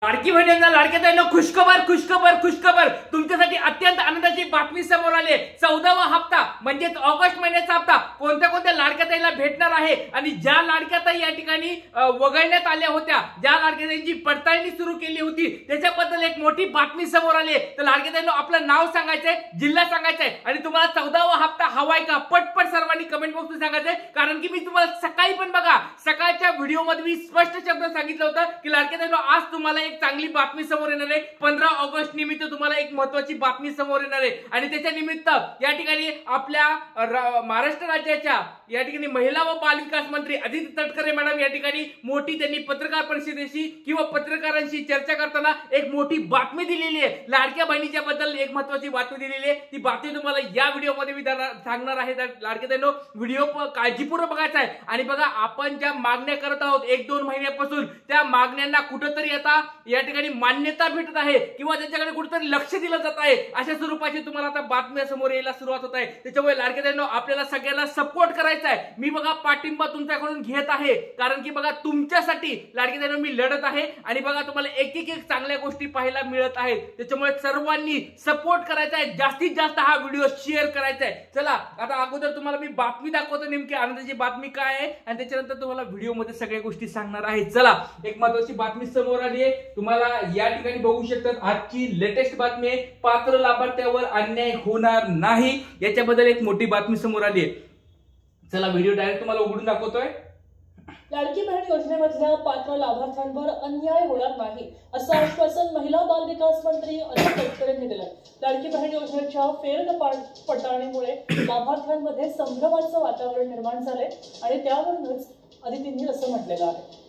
लाडकी बहिणींना लाडक्या ताईंना खुशखबर खुशखबर खुशखबर तुमच्यासाठी अत्यंत आनंदाची बातमी समोर आली। 14वा हप्ता म्हणजे ऑगस्ट महिन्याचा हप्ता कोणत्या कोणत्या लाडक्या ताईला भेटणार आहे आणि ज्या लाडक्या ताई या ठिकाणी वगळण्यात आल्या होत्या, ज्या लाडक्या ताईंची पडताळणी सुरू केली होती त्याच्याबद्दल एक मोठी बातमी समोर आली। तर लाडक्या ताईंना आपलं नाव सांगायचंय, जिल्हा सांगायचंय आणि तुम्हाला 14वा हप्ता हवाय का पटपट सर्वांनी कमेंट बॉक्समध्ये सांगायचंय। कारण की मी तुम्हाला सकाळी पण बघा सकाळच्या व्हिडिओमध्ये मी स्पष्ट शब्दात सांगितलं होतं की लाडक्या ताईंना आज तुम्हाला एक चांगली बातमी समोर येणार आहे। 15 ऑगस्ट निमित्त तुम्हाला एक महत्त्वाची बातमी समोर येणार आहे आणि त्याच्या निमित्त या ठिकाणी आपल्या महाराष्ट्र राज्याच्या या ठिकाणी महिला व बाल विकास मंत्री अदिती तटकरे मॅडम या ठिकाणी मोठी त्यांनी पत्रकार परिषदेशी किंवा पत्रकारांशी चर्चा करताना एक मोठी बातमी दिलेली आहे। लाडक्या बहिणीच्या बद्दल एक महत्त्वाची बातमी दिलेली आहे। ती बातमी तुम्हाला या व्हिडिओमध्ये मी सांगणार आहे। लाडक्या ताईंनो व्हिडिओ काळजीपूर्वक बघायचा आहे आणि बघा आपण ज्या मागण्या करत आहोत 1-2 महिन्यापासून त्या मागण्यांना कुठेतरी आता या ठिकाणी मान्यता भेटत आहे किंवा त्यांच्याकडे कुठेतरी लक्ष दिलं जात आहे अशा स्वरूपाची तुम्हाला आता बातम्या समोर यायला सुरुवात होत आहे। त्याच्यामुळे लाडक्या ताईंनो आपल्याला सगळ्यांना सपोर्ट करायचा आहे। मी बघा पाठिंबा तुमच्याकडून घेत आहे कारण की बघा तुमच्यासाठी लाडक्या ताईंनो मी लढत आहे आणि बघा तुम्हाला एक चांगल्या गोष्टी पाहायला मिळत आहेत। त्याच्यामुळे सर्वांनी सपोर्ट करायचा आहे, जास्तीत जास्त हा व्हिडिओ शेअर करायचा आहे। चला आता अगोदर तुम्हाला मी बातमी दाखवतो नेमकी आनंदाची बातमी काय आहे आणि त्याच्यानंतर तुम्हाला व्हिडिओ मध्ये सगळ्या गोष्टी सांगणार आहे। चला एक महत्त्वाची बातमी समोर आली आहे, तुम्हाला या ठिकाणी बघू शकतात आजची लेटेस्ट बातमी आहे। पात्र लाभार्थ्यावर अन्याय होणार नाही याच्याबद्दल एक मोठी बातमी समोर आली आहे। चला व्हिडिओ डायरेक्ट तुम्हाला उघडून दाखवतोय। लाडकी बहीण योजनेमधल्या पात्र लाभार्थ्यांवर अन्याय होणार नाही असं आश्वासन महिला बाल विकास मंत्री अदिती तटकरे यांनी दिलं। लाडकी बहीण योजनेच्या पडताळणीमुळे लाभार्थ्यांमध्ये संभ्रमाचं वातावरण निर्माण झालंय आणि त्यावरूनच अदितींनी असं म्हटलेलं आहे।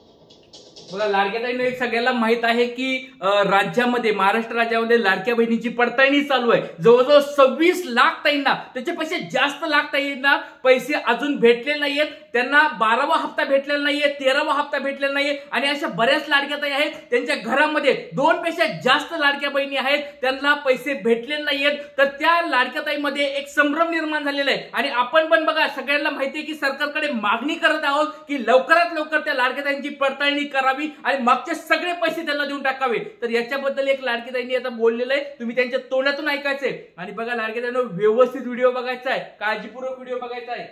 बघा लाडक्या ताईंना एक सगळ्याला माहित आहे की राज्यामध्ये महाराष्ट्र राज्यामध्ये लाडक्या बहिणीची पडताळणी चालू आहे। जवळजवळ 26 लाख ताईंना त्याच्यापेक्षा जास्त लाख ताईंना पैसे अजून भेटलेले नाहीयेत। त्यांना 12वा हप्ता भेटलेला नाहीये, 13वा हप्ता भेटलेला नाहीये आणि अशा बऱ्याच लाडक्या ताई आहेत त्यांच्या घरामध्ये 2 पेक्षा जास्त लाडक्या बहिणी आहेत त्यांना पैसे भेटलेले नाहीयेत। तर त्या लाडक्या ताईमध्ये एक संभ्रम निर्माण झालेला आहे आणि आपण पण बघा सगळ्यांना माहिती आहे की सरकारकडे मागणी करत आहोत की लवकरात लवकर त्या लाडक्या ताईंची पडताळणी करावी आणि मागचे सगळे पैसे त्यांना देऊन टाकावे। तर याच्याबद्दल एक लाडकी ताईंनी आता बोललेलं आहे, तुम्ही त्यांच्या तोंडातून ऐकायचंय आणि बघा लाडकी ताईंना व्यवस्थित व्हिडिओ बघायचा आहे, काळजीपूर्वक व्हिडिओ बघायचा आहे।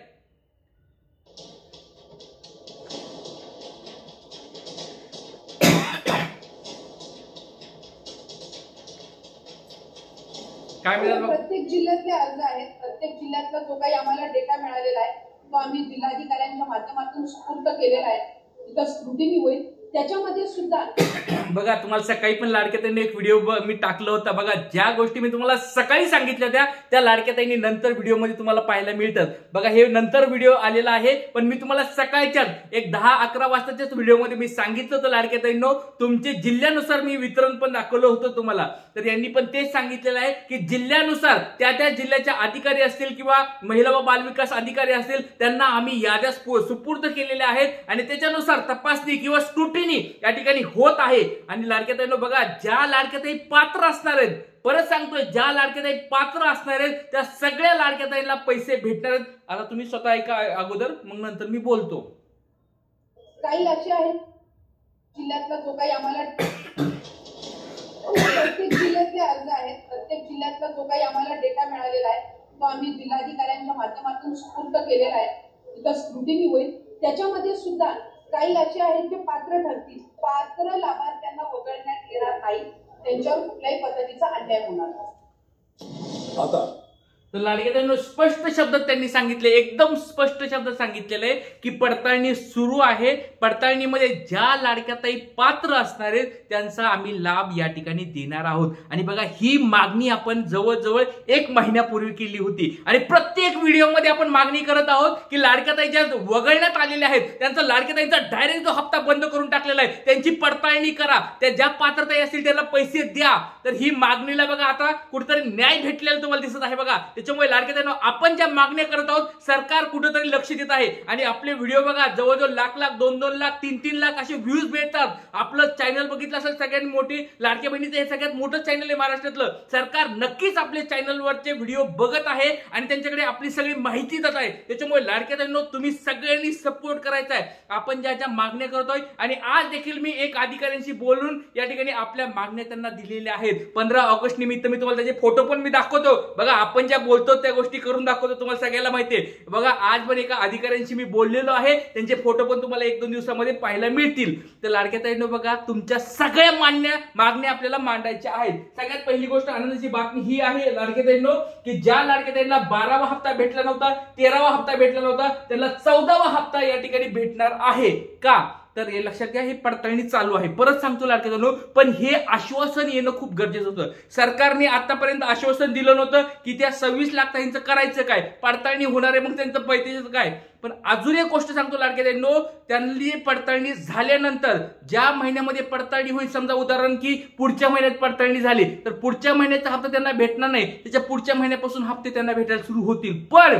काय मिळालं? प्रत्येक जिल्ह्यातले अर्ज आहेत, प्रत्येक जिल्ह्यातला जो काही आम्हाला डेटा मिळालेला आहे तो आम्ही जिल्हाधिकाऱ्यांच्या माध्यमातून सुपूर्द केलेला आहे। तिथं स्क्रुटिनी होईल त्याच्यामध्ये सुद्धा बघा तुम्हाला सकाळी पण लाडक्या ताईंनी एक व्हिडिओ मी टाकला होता। बघा ज्या गोष्टी मी तुम्हाला सकाळी सांगितल्या होत्या त्या लाडक्या ताईंनी नंतर व्हिडिओ मध्ये तुम्हाला पाहायला मिळतात। बघा हे नंतर व्हिडिओ आलेला आहे पण मी तुम्हाला सकाळच्या एक 10-11 वाजताच्याच व्हिडिओ मध्ये मी सांगितलं होतं लाडक्या ताईंनो तुमचे जिल्ह्यानुसार मी वितरण पण दाखवलं होतं तुम्हाला। तर यांनी पण तेच सांगितलेलं आहे की जिल्ह्यानुसार त्या जिल्ह्याच्या अधिकारी असतील किंवा महिला व बाल विकास अधिकारी असतील त्यांना आम्ही याद्या सुपूर्द केलेल्या आहेत आणि त्याच्यानुसार तपासणी किंवा स्क्रुटिनी या ठिकाणी होत आहे। आणि लाडक्या ताईंनो बघा ज्या लाडक्या ताई पात्र असणार आहेत, परत सांगतोय ज्या लाडक्या ताई पात्र असणार आहेत त्या सगळ्या लाडक्या ताईंना पैसे भेटणार आहेत। आता तुम्ही स्वतः ऐका अगोदर मग नंतर मी बोलतो। काही असे आहेत जिल्ह्यातला जो काही आम्हाला प्रत्येक जिल्ह्यातले अर्ज आहेत, प्रत्येक जिल्ह्यातला जो काही आम्हाला डेटा मिळालेला आहे तो आम्ही जिल्हाधिकाऱ्यांच्या माध्यमातून सुपूर्द केलेला आहे। तिथं स्क्रुटिनी होईल त्याच्यामध्ये सुद्धा काही असे आहेत जे पात्र ठरतील। पात्र लाभार्थ्यांना वगळण्यात येणार नाही, त्यांच्यावर कुठल्याही पद्धतीचा अन्याय होणार नाही। आता तर लाडक्या ताईंनो स्पष्ट शब्दात त्यांनी सांगितले, एकदम स्पष्ट शब्दात सांगितलेलं आहे की पडताळणी सुरू आहे। पडताळणीमध्ये ज्या लाडक्या ताई पात्र असणार आहेत त्यांचा आम्ही लाभ या ठिकाणी देणार आहोत। आणि बघा ही मागणी आपण जवळजवळ 1 महिन्यापूर्वी केली होती आणि प्रत्येक व्हिडिओमध्ये आपण मागणी करत आहोत की लाडक्या ताई ज्या वगळण्यात आलेल्या आहेत त्यांचा लाडक्या ताईंचा डायरेक्ट जो हप्ता बंद करून टाकलेला आहे त्यांची पडताळणी करा, त्या ज्या पात्र ताई असतील त्यांना पैसे द्या। तर ही मागणीला बघा आता कुठेतरी न्याय भेटलेला तुम्हाला दिसत आहे। बघा त्याच्यामुळे लाडक्या बहिणींनो, आपण ज्या मागण्या करत आहोत सरकार कुठेतरी लक्ष देत आहे आणि आपले व्हिडिओ बघा जवळजवळ लाख लाख 2-2 लाख 3-3 लाख असे व्ह्यूज भेटतात. आपलं चॅनल बघितलं असेल सगळ्यात मोठी लाडक्या बहिणीचं हे सगळ्यात मोठं चॅनल आहे महाराष्ट्रातलं. सरकार नक्कीच आपल्या चॅनलवरचे व्हिडिओ बघत आहे आणि त्यांच्याकडे आपली सगळी माहिती देत आहे. त्याच्यामुळे लाडक्या बहिणींनो, तुम्ही सगळ्यांनी सपोर्ट करायचा आहे आपण ज्या ज्या मागण्या करतोय. आणि आज देखील मी एक अधिकाऱ्यांशी बोलून या ठिकाणी आपल्या मागण्या त्यांना दिलेल्या आहेत. 15 ऑगस्ट निमित्त मी तुम्हाला त्याचे फोटो पण मी दाखवतो. बघा आपण ज्या बोलतो त्या गोष्टी करून दाखवतो, तुम्हाला सगळ्याला माहिती आहे. बघा आज पण एका अधिकाऱ्यांशी मी बोललेलो आहे, त्यांचे फोटो पण तुम्हाला 1-2 दिवसामध्ये पाहायला मिळतील. तर लाडक्या ताईंनो बघा, तुमच्या सगळ्या मागण्या आपल्याला मांडायच्या आहेत. सगळ्यात पहिली गोष्ट आनंदाची बातमी ही आहे लाडक्या ताईंनो, की ज्या लाडक्या ताईंना 12वा हप्ता भेटला नव्हता, 13वा हप्ता भेटला नव्हता, त्यांना 14वा हप्ता या ठिकाणी भेटणार आहे. का तर हे लक्षात घ्या, हे पडताळणी चालू आहे. परत सांगतो लाडक्या बहिणींनो, पण हे आश्वासन येणं खूप गरजेचं होतं. सरकारने आतापर्यंत आश्वासन दिलं नव्हतं की त्या 26 लाख ताईंचं करायचं काय, पडताळणी होणार आहे मग त्यांचं पैशाचं काय. पण अजून एक गोष्ट सांगतो लाडक्या बहिणींनो, त्यांनी पडताळणी झाल्यानंतर ज्या महिन्यामध्ये पडताळणी होईल, समजा उदाहरण की पुढच्या महिन्यात पडताळणी झाली तर पुढच्या महिन्याचा हप्ता त्यांना भेटणार नाही, त्याच्या पुढच्या महिन्यापासून हप्ते त्यांना भेटायला सुरू होतील. पण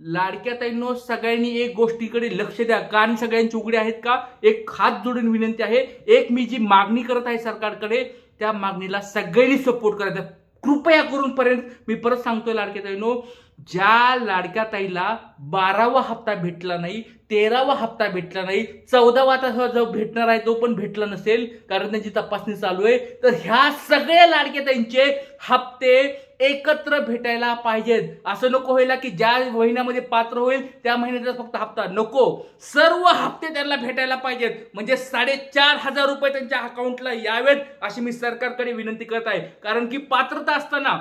लाडक्या ताईंनो, सगळ्यांनी एक गोष्टीकडे लक्ष द्या, कान सगळ्यांचे उघडे आहेत का. एक हात जोडून विनंती आहे, एक मी जी मागणी करत आहे सरकारकडे, त्या मागणीला सगळ्यांनी सपोर्ट करायचा कृपया करून. पर्यंत मी परत सांगतोय लाडक्या ताईंनो, ज्या लाडक्या ताईला 12वा हप्ता भेटला नाही, 13वा हप्ता भेटला नाही, 14वा आता जो भेटणार आहे तो पण भेटला नसेल कारण त्यांची तपासणी चालू आहे, तर ह्या सगळ्या लाडक्या ताईंचे हप्ते एकत्र भेटायला पाहिजेत. असं नको व्हायला की ज्या महिन्यामध्ये पात्र होईल त्या महिन्याचा फक्त हप्ता नको, सर्व हप्ते त्यांना भेटायला पाहिजेत. म्हणजे 4,500 रुपये त्यांच्या अकाउंटला यावेत अशी मी सरकारकडे विनंती करत आहे. कारण की पात्रता असताना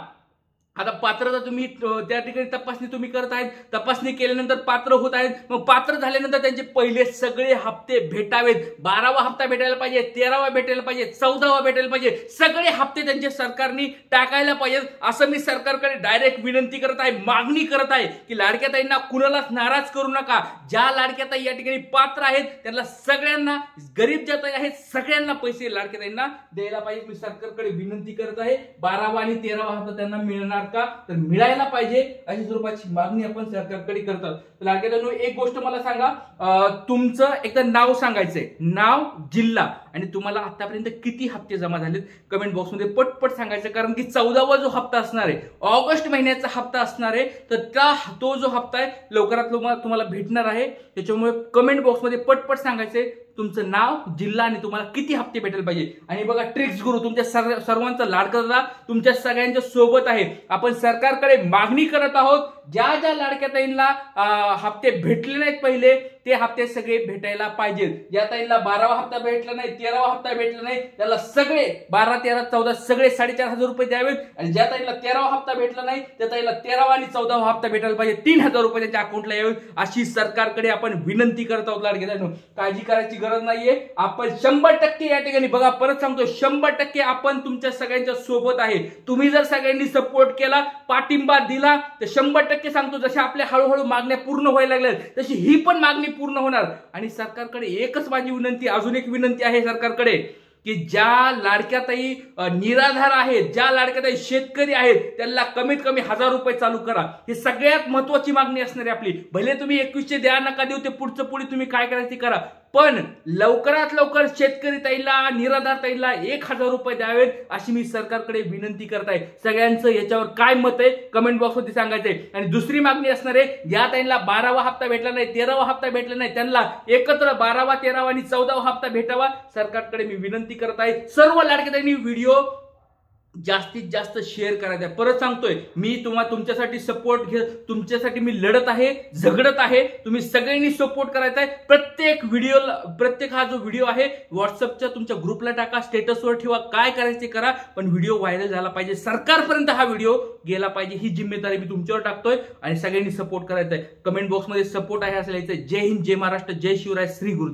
आता पात्रता तुम्ही त्या ठिकाणी तपासणी तुम्ही करत आहेत, तपासणी केल्यानंतर पात्र होत आहेत, मग पात्र झाल्यानंतर त्यांचे पहिले सगळे हप्ते भेटावेत. 12वा हप्ता भेटायला पाहिजे, 13वा भेटायला पाहिजे, 14वा भेटायला पाहिजे, सगळे हप्ते त्यांचे सरकारने टाकायला पाहिजेत असं मी सरकारकडे डायरेक्ट विनंती करत आहे, मागणी करत आहे की लाडक्या ताईंना कुणालाच नाराज करू नका. ज्या लाडक्या ताई या ठिकाणी पात्र आहेत त्यांना सगळ्यांना, गरीब ज्या ताई आहेत सगळ्यांना पैसे लाडक्या ताईंना द्यायला पाहिजे. मी सरकारकडे विनंती करत आहे. 12वा आणि 13वा हप्ता त्यांना मिळणार का, तर मिळायला पाहिजे अशी स्वरूपाची मागणी आपण सरकारकडे करतात. लाडक्या ताईंनो, एक गोष्ट मला सांगा, तुमचं एकदा नाव सांगायचंय, नाव, जिल्हा आणि तुम्हाला आतापर्यंत किती हप्ते जमा झालेत कमेंट बॉक्समध्ये पटपट सांगायचं. कारण की 14वा जो हप्ता असणार आहे, ऑगस्ट महिन्याचा हप्ता असणार आहे, तर तो जो हप्ता आहे लवकरात लवकर तुम्हाला भेटणार आहे. त्याच्यामुळे कमेंट बॉक्समध्ये पटपट सांगायचंय तुमचं नाव, जिल्हा आणि तुम्हाला किती हप्ते भेटायला पाहिजे. आणि बघा, ट्रिक्स गुरु तुमच्या सर्वांचा लाडका दादा तुमच्या सगळ्यांच्या सोबत आहे. आपण सरकारकडे मागणी करत आहोत, ज्या ज्या लाडक्या ताईंना हप्ते भेटले नाहीत पहिले ते हप्ते सगळे भेटायला पाहिजेत. ज्या ताईंना 12वा हप्ता भेटला नाही, 13वा हप्ता भेटला नाही, त्याला सगळे 12, 13, 14 सगळे 4,500 रुपये द्यावेत. आणि ज्या ताईंना 13वा हप्ता भेटला नाही त्या ताईला 13वा आणि 14वा हप्ता भेटायला पाहिजे. 3,000 रुपये त्यांच्या अकाउंटला यावेत अशी सरकारकडे आपण विनंती करत आहोत. लाडक्या ताईंनो, काळजी करायची गरज नाहीये. आपण 100% या ठिकाणी बघा, परत सांगतो, 100% आपण तुमच्या सगळ्यांच्या सोबत आहे. तुम्ही जर सगळ्यांनी सपोर्ट केला, पाठिंबा दिला तर 100% सांगतो, जशा आपल्या हळूहळू मागण्या पूर्ण व्हायला लागल्या तशी ही पण मागणी पूर्ण होणार. आणि सरकारकडे एकच माझी विनंती, अजून एक विनंती आहे सरकारकडे, की ज्या लाडक्या ताई निराधार आहेत, ज्या लाडक्या ताई शेतकरी आहेत, त्यांना कमीत कमी 1,000 रुपये चालू करा. ही सगळ्यात महत्वाची मागणी असणार आहे आपली. भले तुम्ही 2100 द्या, नका देऊ, ते पुढचं पुढे तुम्ही काय करायचं करा, पण लवकरात लवकर शेतकरी ताईला, निराधार ताईला 1,000 रुपये द्यावेत अशी मी सरकारकडे विनंती करत आहे. सगळ्यांचं याच्यावर काय मत आहे कमेंट बॉक्समध्ये सांगायचंय. आणि दुसरी मागणी असणार आहे, ज्या ताईंना 12वा हप्ता भेटला नाही, 13वा हप्ता भेटला नाही, त्यांना एकत्र 12वा, 13वा आणि 14वा हप्ता भेटावा सरकारकडे मी विनंती करत आहे. सर्व लाडक्या ताईंनी व्हिडिओ जास्तीत जास्त शेअर करायचा. परत सांगतोय, मी तुमच्यासाठी सपोर्ट तुमच्यासाठी मी लढत आहे, झगडत आहे. तुम्ही सगळ्यांनी सपोर्ट करायचा आहे. प्रत्येक हा जो व्हिडिओ आहे व्हॉट्सअपच्या तुमच्या ग्रुपला टाका, स्टेटसवर ठेवा, काय करायचे करा, पण व्हिडिओ व्हायरल झाला पाहिजे, सरकारपर्यंत हा व्हिडिओ गेला पाहिजे, ही जिम्मेदारी मी तुमच्यावर टाकतोय. आणि सगळ्यांनी सपोर्ट करायचा आहे. कमेंट बॉक्समध्ये सपोर्ट आहे असं लिहायचं. जय हिंद, जय महाराष्ट्र, जय शिवराय, श्री गुरु.